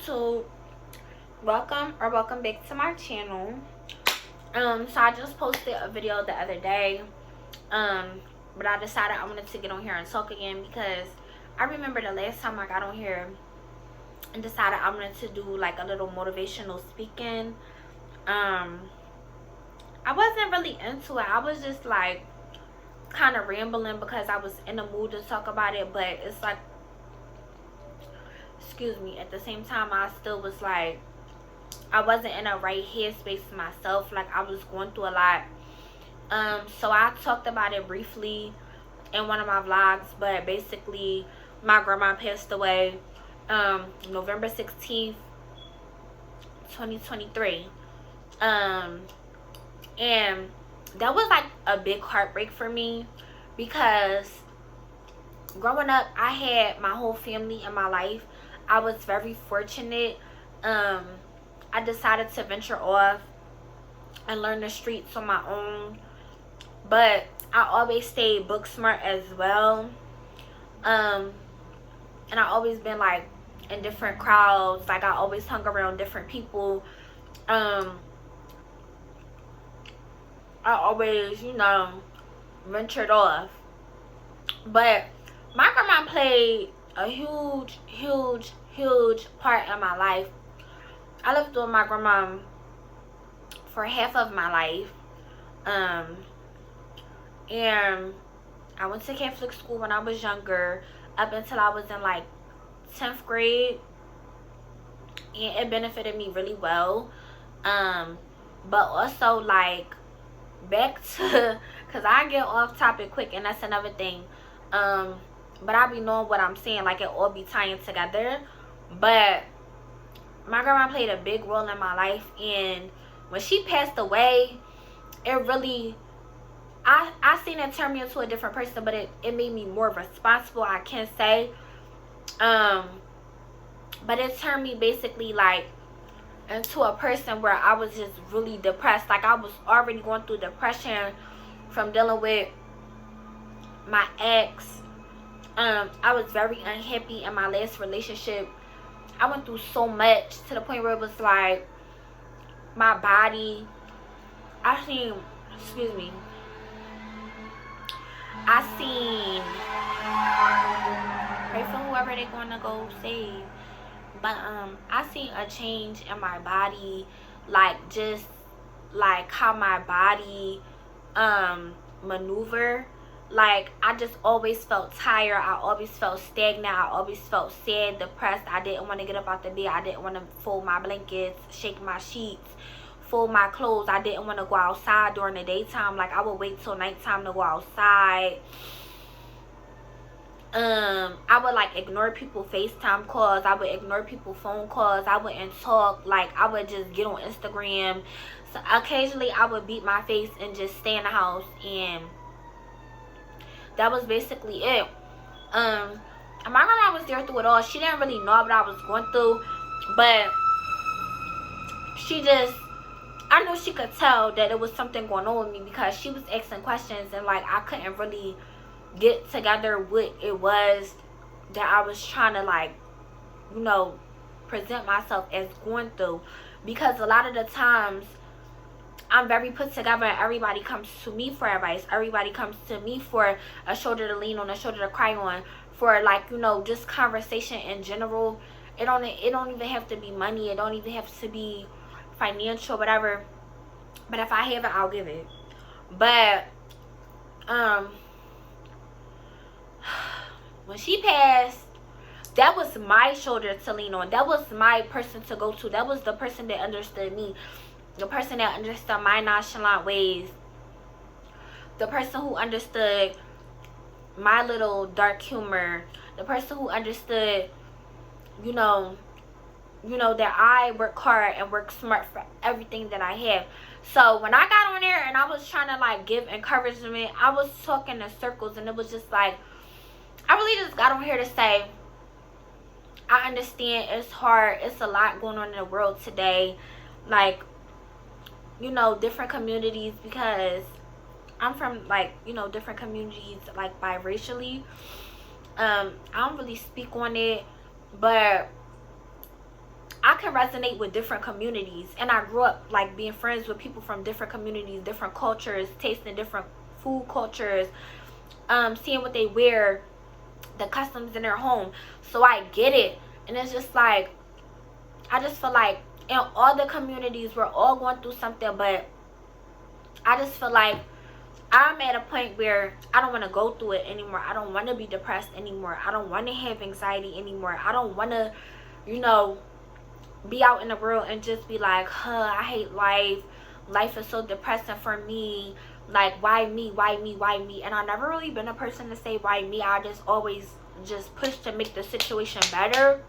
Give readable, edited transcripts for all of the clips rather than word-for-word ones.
YouTube? Welcome back to my channel. So I just posted a video the other day, but I decided I wanted to get on here and talk again because I remember the last time I got on here and decided I wanted to do like a little motivational speaking. I wasn't really into it. I was just like kind of rambling because I was in the mood to talk about it, but it's like, excuse me, at the same time I still was like, I wasn't in a right headspace myself. Like I was going through a lot. So I talked about it briefly in one of my vlogs, but basically my grandma passed away November 16th 2023. And that was like a big heartbreak for me because growing up I had my whole family in my life. I was very fortunate. I decided to venture off and learn the streets on my own, but I always stayed book smart as well. And I always been like in different crowds. Like I always hung around different people. I always, ventured off. But my grandma played a huge part in my life. I lived with my grandma for half of my life. And I went to Catholic school when I was younger, up until I was in like 10th grade. And it benefited me really well. But also like back to, because I get off topic quick and that's another thing. But I be knowing what I'm saying, like it all be tying together. But my grandma played a big role in my life, and when she passed away, it really, I seen it turn me into a different person, but it made me more responsible, I can say. But it turned me basically like into a person where I was just really depressed. Like I was already going through depression from dealing with my ex. I was very unhappy in my last relationship. I went through so much to the point where it was like my body, I seen pray for whoever they're gonna go save, but I seen a change in my body, like just like how my body maneuver. Like I just always felt tired. I always felt stagnant. I always felt sad, depressed. I didn't want to get up out the bed. I didn't want to fold my blankets, shake my sheets, fold my clothes. I didn't want to go outside during the daytime. Like I would wait till nighttime to go outside. I would like ignore people FaceTime calls. I would ignore people phone calls. I wouldn't talk. Like I would just get on Instagram. So occasionally I would beat my face and just stay in the house, and that was basically it. And my grandma was there through it all. She didn't really know what I was going through, but I knew she could tell that there was something going on with me because she was asking questions, and like I couldn't really get together what it was that I was trying to like, present myself as going through. Because a lot of the times I'm very put together and everybody comes to me for advice. Everybody comes to me for a shoulder to lean on, a shoulder to cry on, for like, just conversation in general. It don't even have to be money. It don't even have to be financial, whatever. But if I have it, I'll give it. But when she passed, that was my shoulder to lean on. That was my person to go to. That was the person that understood me. The person that understood my nonchalant ways. The person who understood my little dark humor. The person who understood, that I work hard and work smart for everything that I have. So when I got on there and I was trying to like give encouragement, I was talking in circles, and it was just like, I really just got on here to say, I understand it's hard. It's a lot going on in the world today. Like, different communities, because I'm from like, different communities, like biracially. I don't really speak on it, but I can resonate with different communities, and I grew up like being friends with people from different communities, different cultures, tasting different food cultures, seeing what they wear, the customs in their home. So I get it. And it's just like, I just feel like in all the communities we're all going through something, but I just feel like I'm at a point where I don't want to go through it anymore. I don't want to be depressed anymore. I don't want to have anxiety anymore. I don't want to, you know, be out in the world and just be like, I hate life. Life is so depressing for me. Like, why me? Why me? Why me? And I've never really been a person to say why me. I just always just push to make the situation better.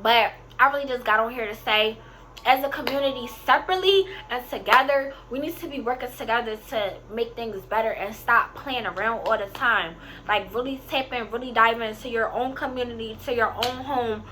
But I really just got on here to say, as a community, separately and together, we need to be working together to make things better and stop playing around all the time. Like, really tap in, really dive into your own community, to your own home.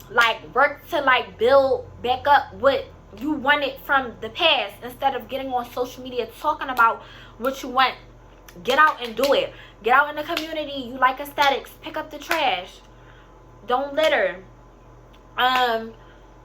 Like, work to like build back up what you wanted from the past, instead of getting on social media talking about what you want. Get out and do it. Get out in the community. You like aesthetics, pick up the trash. Don't litter.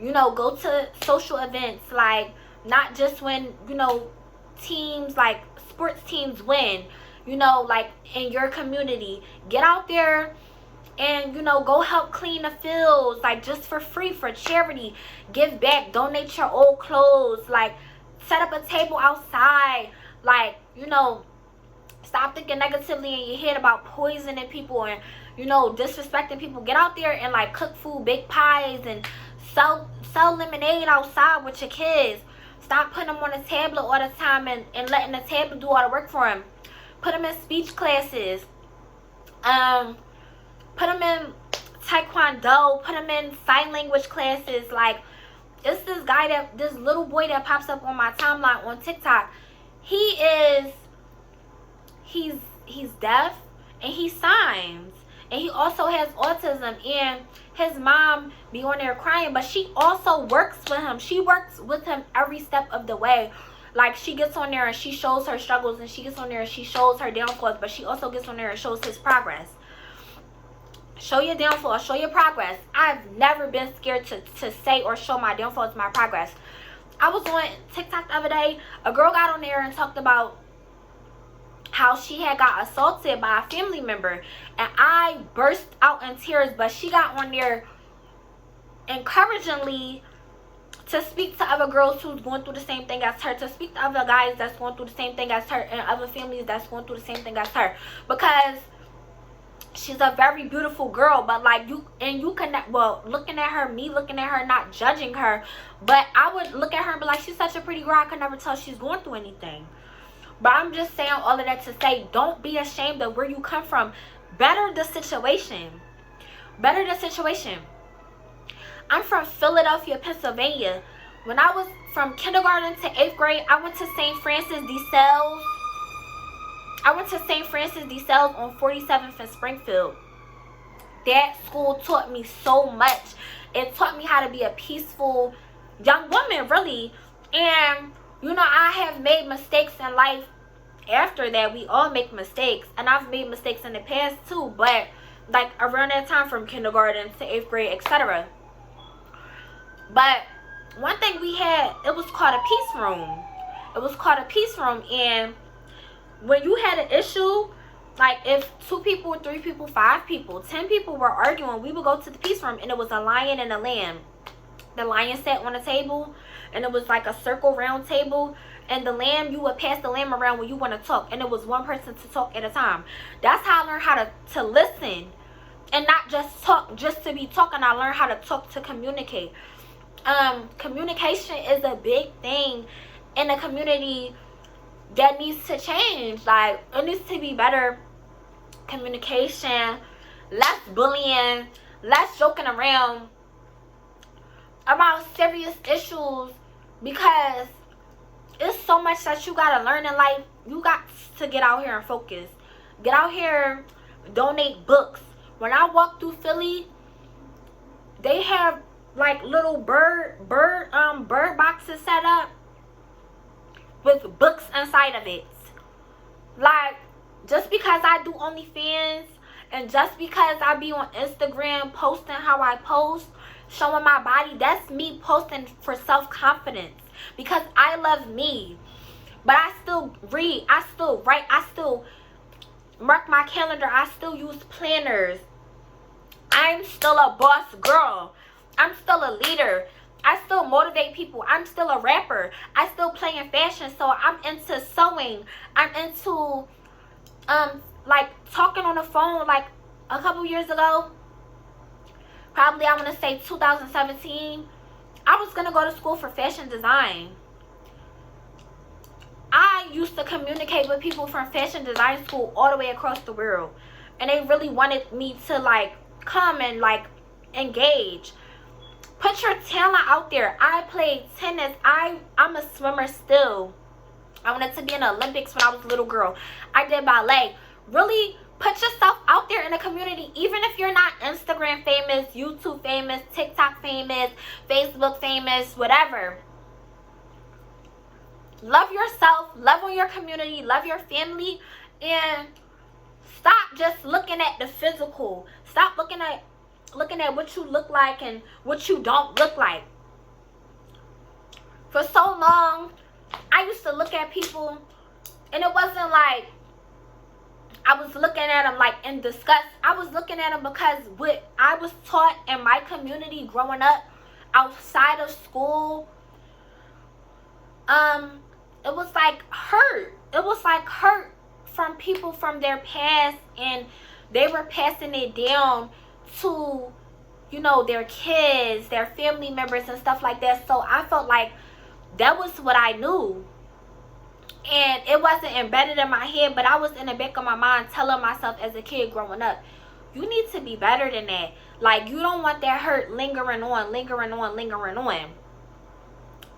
You know, go to social events, like, not just when, you know, teams, like sports teams win, you know, like in your community. Get out there and, you know, go help clean the fields, like, just for free, for charity. Give back, donate your old clothes, like, set up a table outside, like, you know, stop thinking negatively in your head about poisoning people and, you know, disrespecting people. Get out there and like cook food, bake pies, and sell lemonade outside with your kids. Stop putting them on a tablet all the time and letting the tablet do all the work for them. Put them in speech classes. Put them in taekwondo. Put them in sign language classes. Like, it's this little boy that pops up on my timeline on TikTok. He's deaf and he signs, and he also has autism, and his mom be on there crying, but she also works with him. She works with him every step of the way. Like, she gets on there and she shows her struggles, and she gets on there and she shows her downfalls, but she also gets on there and shows his progress. Show your downfall, show your progress. I've never been scared to say or show my downfalls, my progress. I was on TikTok the other day. A girl got on there and talked about how she had got assaulted by a family member, and I burst out in tears. But she got on there encouragingly to speak to other girls who's going through the same thing as her, to speak to other guys that's going through the same thing as her, and other families that's going through the same thing as her, because she's a very beautiful girl. But like, you connect, well, looking at her, not judging her, but I would look at her and be like, she's such a pretty girl, I could never tell she's going through anything. But I'm just saying all of that to say, don't be ashamed of where you come from. Better the situation. Better the situation. I'm from Philadelphia, Pennsylvania. When I was from kindergarten to 8th grade, I went to St. Francis de Sales. On 47th and Springfield. That school taught me so much. It taught me how to be a peaceful young woman, really. And, you know, I have made mistakes in life after that. We all make mistakes. And I've made mistakes in the past too. But, like, around that time, from kindergarten to 8th grade, etc. But one thing we had, it was called a peace room. And when you had an issue, like if 2 people, 3 people, 5 people, 10 people were arguing, we would go to the peace room, and it was a lion and a lamb. The lion sat on a table, and it was like a circle round table, and the lamb, you would pass the lamb around when you want to talk, and it was one person to talk at a time. That's how I learned how to listen, and not just talk just to be talking. I learned how to talk to communicate. Communication is a big thing in the community that needs to change. Like, it needs to be better communication, less bullying, less joking around about serious issues, because it's so much that you gotta learn in life. You got to get out here and focus. Get out here, donate books. When I walk through Philly, they have like little bird boxes set up with books inside of it. Like, just because I do OnlyFans and just because I be on Instagram posting how I post, showing my body, that's me posting for self-confidence because I love me. But I still read, I still write, I still mark my calendar, I still use planners. I'm still a boss girl. I'm still a leader. I still motivate people. I'm still a rapper. I still play in fashion. So I'm into sewing. I'm into like talking on the phone. Like a couple years ago, probably I want to say 2017, I was gonna go to school for fashion design. I used to communicate with people from fashion design school all the way across the world, and they really wanted me to like come and like engage. Put your talent out there. I played tennis. I'm a swimmer still. I wanted to be in the Olympics when I was a little girl. I did ballet. Really put yourself out there in the community. Even if you're not Instagram famous, YouTube famous, TikTok famous, Facebook famous, whatever. Love yourself. Love on your community. Love your family. And stop just looking at the physical. Stop looking at what you look like and what you don't look like. For so long, I used to look at people, and it wasn't like I was looking at them like in disgust. I was looking at them because what I was taught in my community growing up outside of school, it was like hurt. It was like hurt from people from their past, and they were passing it down to, you know, their kids, their family members and stuff like that. So I felt like that was what I knew, and it wasn't embedded in my head, but I was in the back of my mind telling myself as a kid growing up, you need to be better than that. Like, you don't want that hurt lingering on.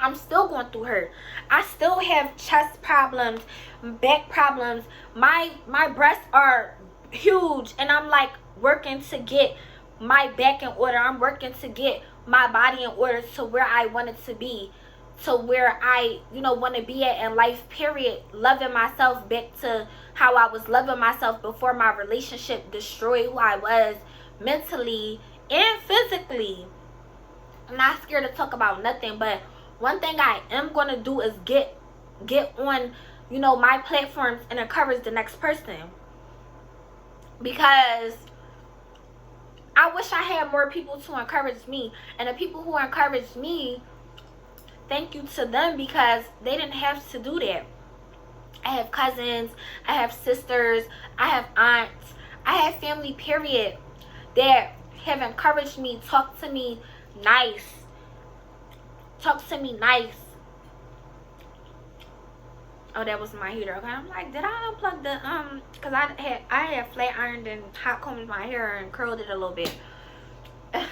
I'm still going through hurt. I still have chest problems, back problems. My breasts are huge, and I'm like working to get my back in order. I'm working to get my body in order to where I want it to be, to where I, you know, want to be at in life, period. Loving myself back to how I was loving myself before my relationship destroyed who I was mentally and physically. I'm not scared to talk about nothing, but one thing I am going to do is get on, you know, my platforms and encourage the next person. Because I wish I had more people to encourage me. And the people who encouraged me, thank you to them, because they didn't have to do that. I have cousins, I have sisters, I have aunts, I have family, period, that have encouraged me, talk to me nice. Oh, that was my heater. Okay, I'm like, did I unplug the because I had flat ironed and hot combed my hair and curled it a little bit. I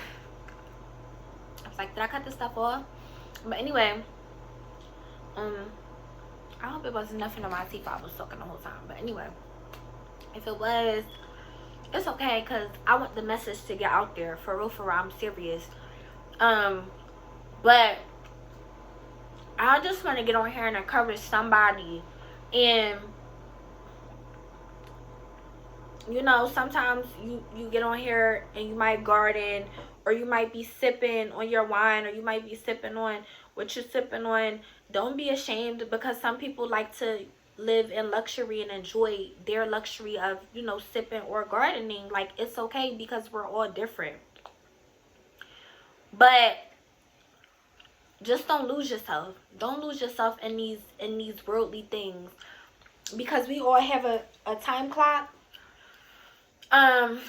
was like, did I cut this stuff off? But anyway, I hope it wasn't nothing on my teeth I was talking the whole time. But anyway, if it was, it's okay, because I want the message to get out there. For real, I'm serious. But I just want to get on here and encourage somebody. And, you know, sometimes you get on here and you might garden, or you might be sipping on your wine, or you might be sipping on what you're sipping on. Don't be ashamed, because some people like to live in luxury and enjoy their luxury of, you know, sipping or gardening. Like, it's okay, because we're all different. But just don't lose yourself. Don't lose yourself in these worldly things, because we all have a time clock. And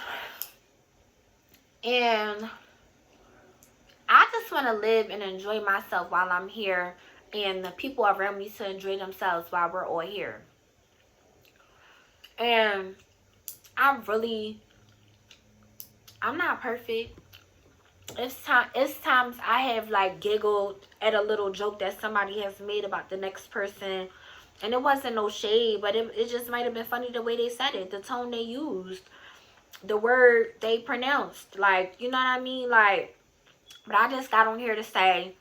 I just want to live and enjoy myself while I'm here, and the people around me to enjoy themselves while we're all here. And I'm not perfect. It's times I have like giggled at a little joke that somebody has made about the next person, and it wasn't no shade, but it just might have been funny the way they said it, the tone they used, the word they pronounced, like, you know what I mean? Like, but I just got on here to say,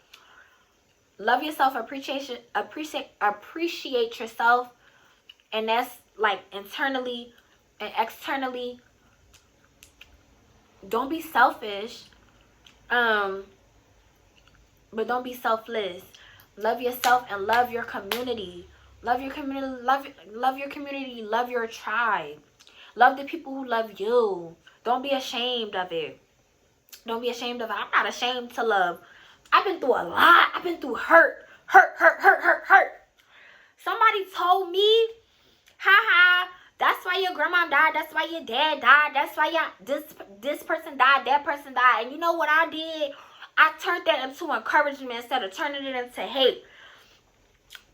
love yourself, appreciate yourself, and that's like internally and externally. Don't be selfish. But don't be selfless. Love yourself and love your community. Love your community. Love your community. Love your tribe. Love the people who love you. Don't be ashamed of it. Don't be ashamed of it. I'm not ashamed to love. I've been through a lot. I've been through hurt. Somebody told me, haha, that's why your grandma died. That's why your dad died. That's why this person died. That person died. And you know what I did? I turned that into encouragement instead of turning it into hate.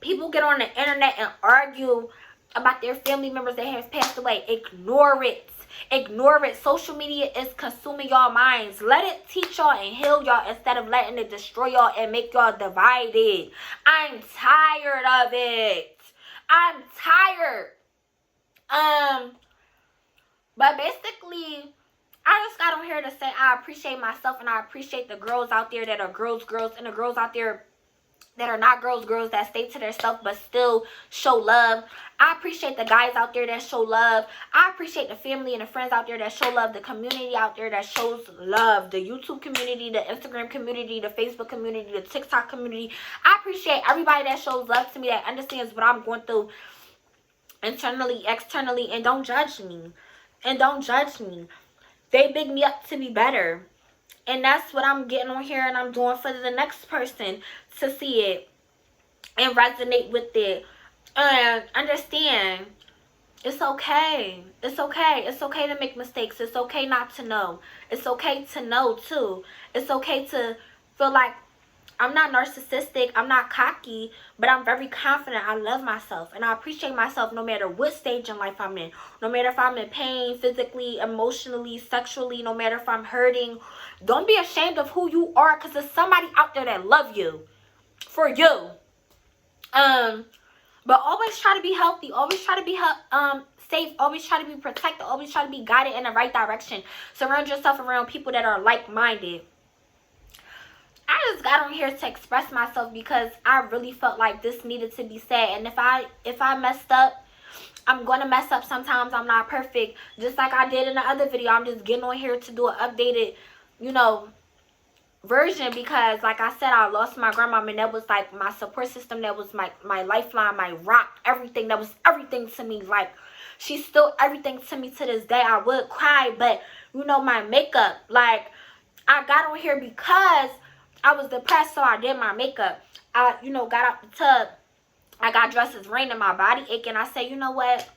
People get on the internet and argue about their family members that have passed away. Ignore it. Ignore it. Social media is consuming y'all minds. Let it teach y'all and heal y'all instead of letting it destroy y'all and make y'all divided. I'm tired of it. I'm tired. But basically, I just got on here to say I appreciate myself and I appreciate the girls out there that are girls, and the girls out there that are not girls that stay to themselves but still show love. I appreciate the guys out there that show love. I appreciate the family and the friends out there that show love. The community out there that shows love. The YouTube community, the Instagram community, the Facebook community, the TikTok community. I appreciate everybody that shows love to me, that understands what I'm going through internally, externally, and don't judge me. They big me up to be better. And that's what I'm getting on here and I'm doing for the next person to see it and resonate with it. And understand, it's okay. It's okay. It's okay to make mistakes. It's okay not to know. It's okay to know too. It's okay to feel like I'm not narcissistic, I'm not cocky, but I'm very confident. I love myself and I appreciate myself no matter what stage in life I'm in. No matter if I'm in pain, physically, emotionally, sexually, no matter if I'm hurting. Don't be ashamed of who you are because there's somebody out there that love you. For you. But always try to be healthy. Always try to be safe. Always try to be protected. Always try to be guided in the right direction. Surround yourself around people that are like-minded. I just got on here to express myself because I really felt like this needed to be said. And if I messed up, I'm going to mess up sometimes. I'm not perfect. Just like I did in the other video. I'm just getting on here to do an updated, version because, like I said, I lost my grandma and that was like my support system. That was my lifeline, my rock, everything. That was everything to me. Like, she's still everything to me to this day. I would cry, but, my makeup. Like, I got on here because I was depressed, so I did my makeup. I, got out the tub. I got dressed. It's raining, my body aching. I said, you know what?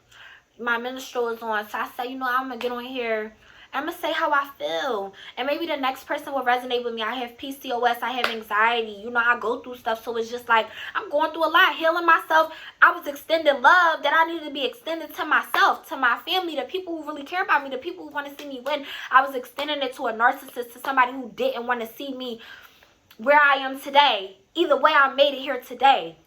My menstrual is on. So I said, I'm going to get on here. I'm going to say how I feel. And maybe the next person will resonate with me. I have PCOS. I have anxiety. I go through stuff. So it's just like, I'm going through a lot. Healing myself. I was extending love that I needed to be extended to myself, to my family, the people who really care about me, the people who want to see me win. I was extending it to a narcissist, to somebody who didn't want to see me where I am today. Either way, I made it here today.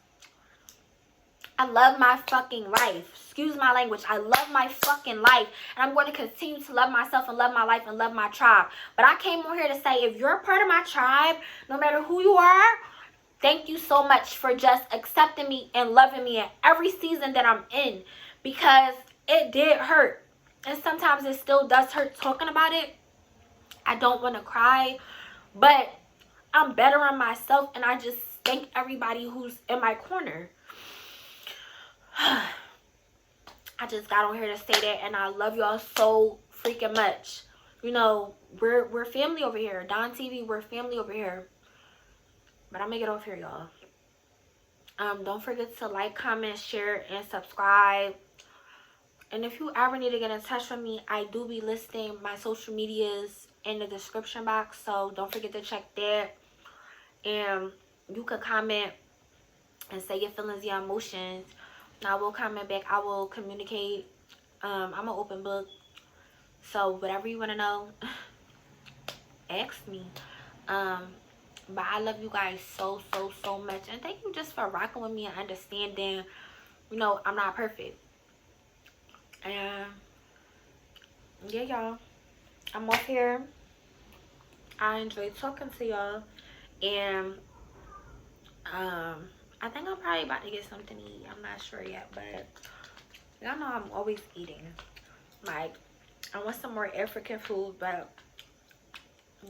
I love my fucking life. Excuse my language. I love my fucking life. And I'm going to continue to love myself and love my life and love my tribe. But I came on here to say, if you're a part of my tribe, no matter who you are, thank you so much for just accepting me and loving me in every season that I'm in. Because it did hurt. And sometimes it still does hurt talking about it. I don't want to cry. But I'm better on myself. And I just thank everybody who's in my corner. I just got on here to say that, and I love y'all so freaking much. We're family over here. Don TV, we're family over here. But I'm gonna get off here, y'all. Don't forget to like, comment, share, and subscribe. And if you ever need to get in touch with me, I do be listing my social medias in the description box, so don't forget to check that. And you can comment and say your feelings, your emotions. I will comment back. I will communicate. I'm an open book. So whatever you want to know, ask me. But I love you guys so much. And thank you just for rocking with me and understanding, I'm not perfect. And yeah, y'all. I'm off here. I enjoyed talking to y'all. And I think I'm probably about to get something to eat. I'm not sure yet, but y'all know I'm always eating. Like, I want some more African food, but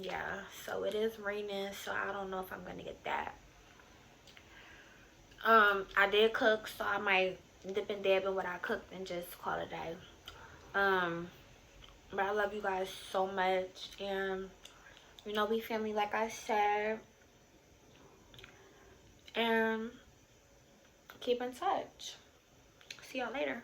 yeah, so it is raining, so I don't know if I'm gonna get that. I did cook, so I might dip and dab in what I cooked and just call it a day. Um, but I love you guys so much, and you know, we family like I said, and keep in touch. See y'all later.